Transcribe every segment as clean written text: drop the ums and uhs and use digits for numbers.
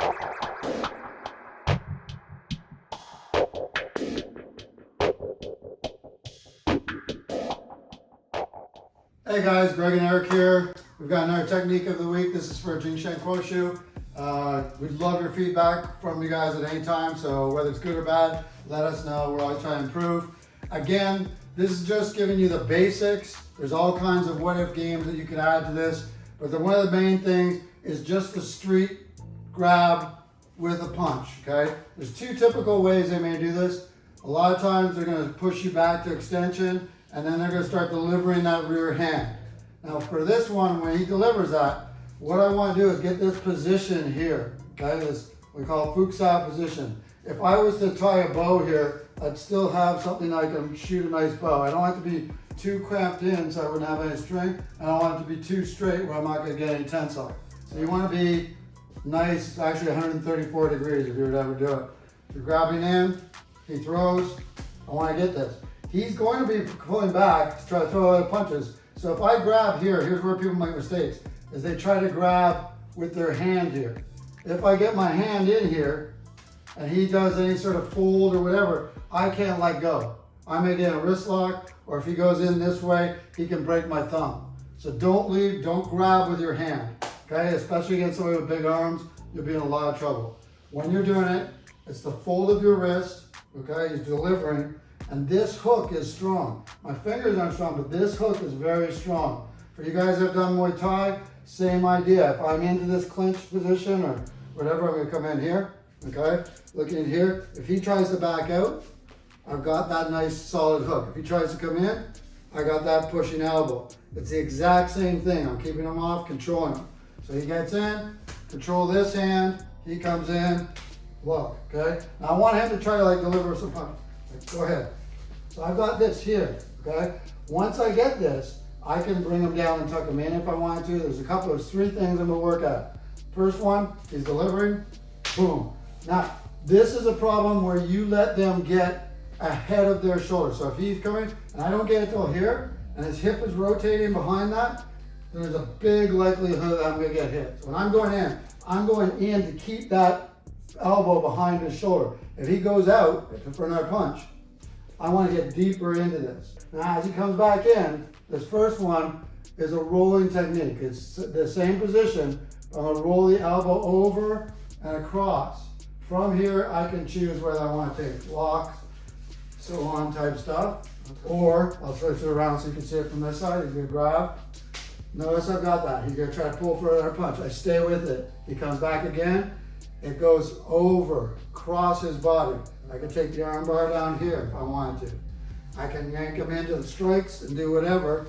Hey guys, Greg and Eric here. We've got another technique of the week. This is for Jing Shen Kuo Shu. We'd love your feedback from you guys at any time. So whether it's good or bad, let us know. We're always trying to improve. Again, this is just giving you the basics. There's all kinds of what-if games that you can add to this. But one of the main things is just the street grab with a punch, okay? There's two typical ways they may do this. A lot of times they're gonna push you back to extension, and then they're going to start delivering that rear hand. Now for this one, when he delivers that, what I want to do is get this position here, okay? This, we call Fuxia position. If I was to tie a bow here, I'd still have something I can shoot a nice bow. I don't want it to be too cramped in so I wouldn't have any string. I don't want it to be too straight where I'm not going to get any tensile. So you want to be nice. It's actually 134 degrees if you were to ever do it. You're grabbing in, he throws, I want to get this. He's going to be pulling back to try to throw other punches. So if I grab here, here's where people make mistakes, is they try to grab with their hand here. If I get my hand in here and he does any sort of fold or whatever, I can't let go. I may get a wrist lock, or if he goes in this way, he can break my thumb. So don't leave, don't grab with your hand, okay? Especially against somebody with big arms, you'll be in a lot of trouble. When you're doing it, it's the fold of your wrist, okay? He's delivering. And this hook is strong. My fingers aren't strong, but this hook is very strong. For you guys that have done Muay Thai, same idea. If I'm into this clinch position or whatever, I'm gonna come in here, okay? Look in here. If he tries to back out, I've got that nice solid hook. If he tries to come in, I got that pushing elbow. It's the exact same thing. I'm keeping him off, controlling him. So he gets in, control this hand, he comes in, look, okay? Now I want him to try to like deliver some punch. Like, go ahead. So I've got this here, okay? Once I get this, I can bring him down and tuck him in if I wanted to. There's three things I'm gonna work at. First one is delivering, boom. Now, this is a problem where you let them get ahead of their shoulder. So if he's coming and I don't get it till here, and his hip is rotating behind that, there's a big likelihood that I'm gonna get hit. So when I'm going in to keep that elbow behind his shoulder. If he goes out for another punch, I want to get deeper into this. Now as he comes back in, this first one is a rolling technique. It's the same position. I'm going to roll the elbow over and across. From here, I can choose whether I want to take locks, so on type stuff. Or I'll switch it around so you can see it from this side. He's going to grab. Notice I've got that. He's going to try to pull for another punch. I stay with it. He comes back again. It goes over, across his body. I can take the arm bar down here if I wanted to. I can yank him into the strikes and do whatever.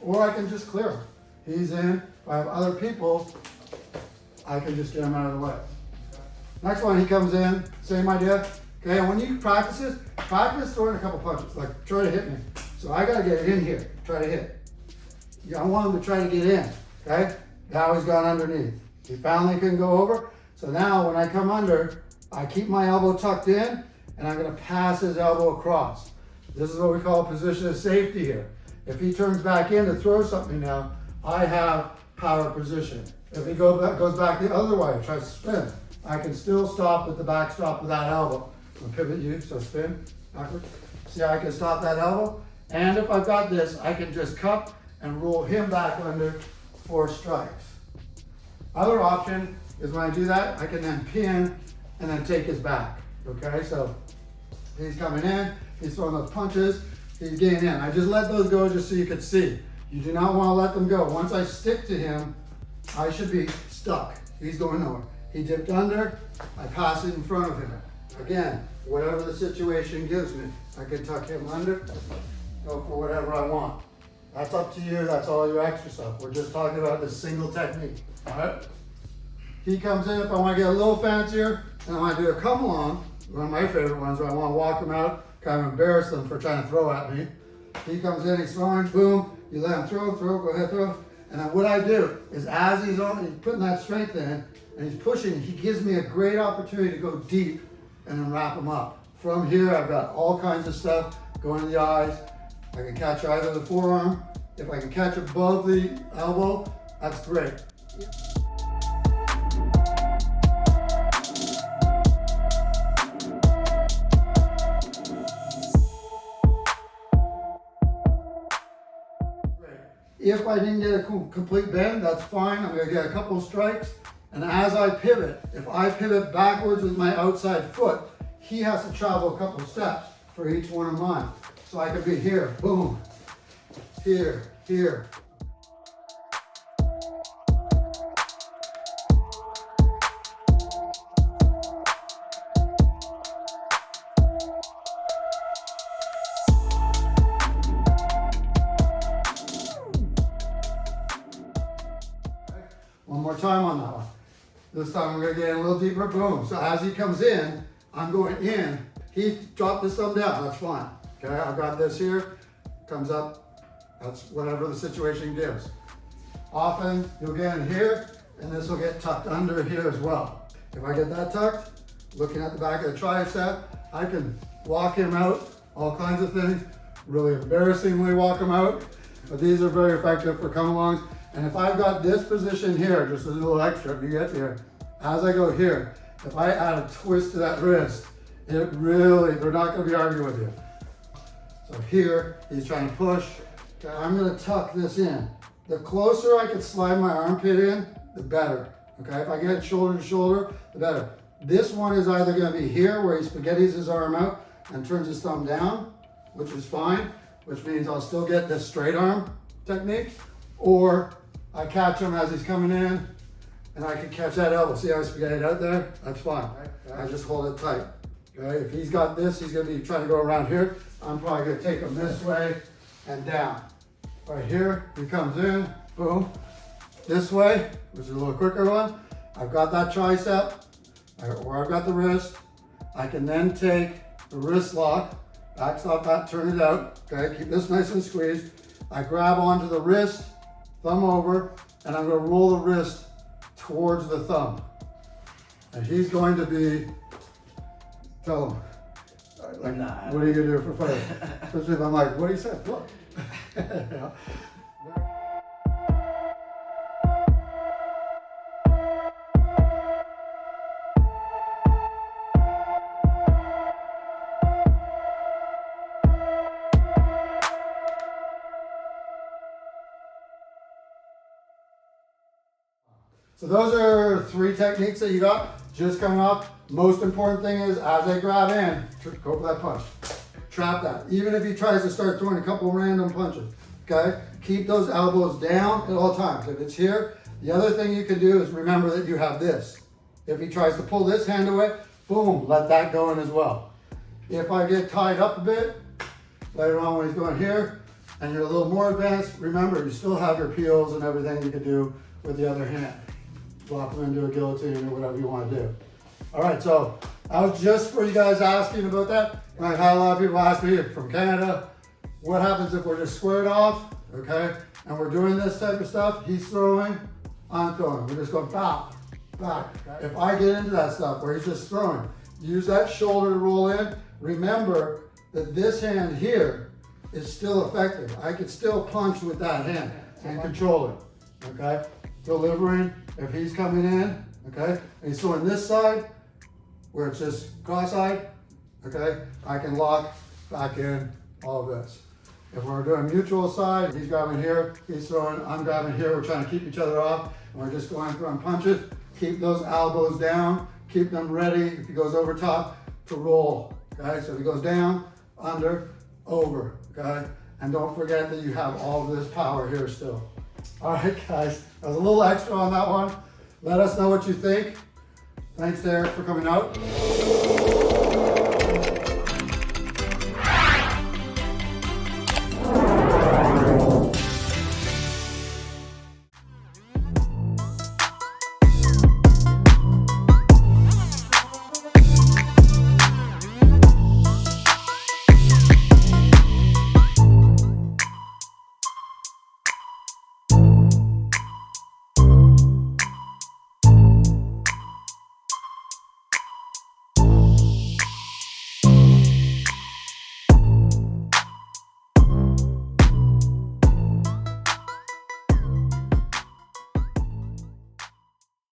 Or I can just clear him. He's in. If I have other people, I can just get him out of the way. Next one, he comes in, same idea. Okay, and when you practice throwing a couple punches, like try to hit me. So I gotta get in here, try to hit. I want him to try to get in, okay? Now he's gone underneath. He finally couldn't go over. So now when I come under, I keep my elbow tucked in and I'm gonna pass his elbow across. This is what we call a position of safety here. If he turns back in to throw something now, I have power position. If he goes back the other way, tries to spin, I can still stop with the back stop with that elbow. I'll pivot you, so spin, backward. See how I can stop that elbow? And if I've got this, I can just cup and roll him back under for strikes. Other option is when I do that, I can then pin and then take his back, okay? So he's coming in, he's throwing those punches, he's getting in. I just let those go just so you could see. You do not want to let them go. Once I stick to him, I should be stuck. He's going nowhere. He dipped under, I pass it in front of him. Again, whatever the situation gives me, I can tuck him under, go for whatever I want. That's up to you, that's all your extra stuff. We're just talking about this single technique, all right? He comes in, if I want to get a little fancier, and I want to do a come along, one of my favorite ones where I want to walk them out, kind of embarrass them for trying to throw at me. He comes in, he's throwing, boom, you let him throw, go ahead, throw. And then what I do is as he's putting that strength in, and he's pushing, he gives me a great opportunity to go deep and then wrap him up. From here, I've got all kinds of stuff going to the eyes, I can catch either the forearm. If I can catch above the elbow, that's great. If I didn't get a complete bend, that's fine. I'm gonna get a couple of strikes. And as I pivot, if I pivot backwards with my outside foot, he has to travel a couple of steps for each one of mine. So I could be here, boom, here, here. One more time on that one. This time I'm gonna get in a little deeper, boom. So as he comes in, I'm going in. He dropped this thumb down, that's fine. Okay, I've got this here, comes up, that's whatever the situation gives. Often you'll get in here, and this will get tucked under here as well. If I get that tucked, looking at the back of the tricep, I can walk him out, all kinds of things. Really embarrassingly walk him out, but these are very effective for come-alongs. And if I've got this position here, just a little extra, if you get here, as I go here, if I add a twist to that wrist, it really, they're not gonna be arguing with you. So here, he's trying to push. Okay, I'm gonna tuck this in. The closer I can slide my armpit in, the better. Okay, if I get shoulder to shoulder, the better. This one is either gonna be here, where he spaghettis his arm out and turns his thumb down, which is fine, which means I'll still get this straight arm technique, or I catch him as he's coming in, and I can catch that elbow. See how I spaghetti out there? That's fine. I just hold it tight. Okay, if he's got this, he's gonna be trying to go around here. I'm probably gonna take him this way and down. Right here, he comes in, boom. This way, which is a little quicker one. I've got that tricep, or I've got the wrist. I can then take the wrist lock, backstop that, turn it out. Okay, keep this nice and squeezed. I grab onto the wrist, thumb over, and I'm gonna roll the wrist towards the thumb. And he's going to be, tell him, like, what are you gonna do for fun? Especially if I'm like, what do you say? Look. Yeah. So those are 3 techniques that you got just coming up. Most important thing is, as I grab in, go for that punch. Trap that. Even if he tries to start throwing a couple random punches, okay? Keep those elbows down at all times. If it's here, the other thing you can do is remember that you have this. If he tries to pull this hand away, boom, let that go in as well. If I get tied up a bit, later on when he's going here, and you're a little more advanced, remember, you still have your peels and everything you can do with the other hand. Drop them into a guillotine or whatever you want to do. All right, so I was just for you guys asking about that. And I've had a lot of people ask me from Canada, what happens if we're just squared off, okay? And we're doing this type of stuff. He's throwing, I'm throwing. We're just going back, back. If I get into that stuff where he's just throwing, use that shoulder to roll in. Remember that this hand here is still effective. I can still punch with that hand and control it, okay? Delivering, if he's coming in, okay, and he's throwing this side, where it's just cross-eyed, okay, I can lock back in all of this. If we're doing mutual side, he's grabbing here, he's throwing, I'm grabbing here, we're trying to keep each other off, and we're just going throwing punches. Keep those elbows down, keep them ready, if he goes over top, to roll, okay? So if he goes down, under, over, okay? And don't forget that you have all of this power here still. All right, guys, that was a little extra on that one. Let us know what you think. Thanks, Derek, for coming out.